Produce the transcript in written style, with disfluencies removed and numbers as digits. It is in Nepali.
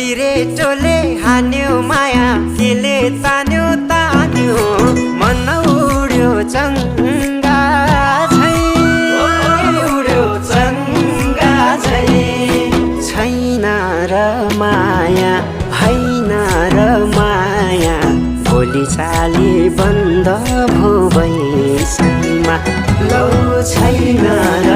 सिरेटोले हान्यो माया केले तान्यो तान्यो मन उड्यो चङ्गा झै उड्यो चङ्गा झै छैन र माया होइन र माया बोली चाली बन्द भो भैसैमा लौ छैन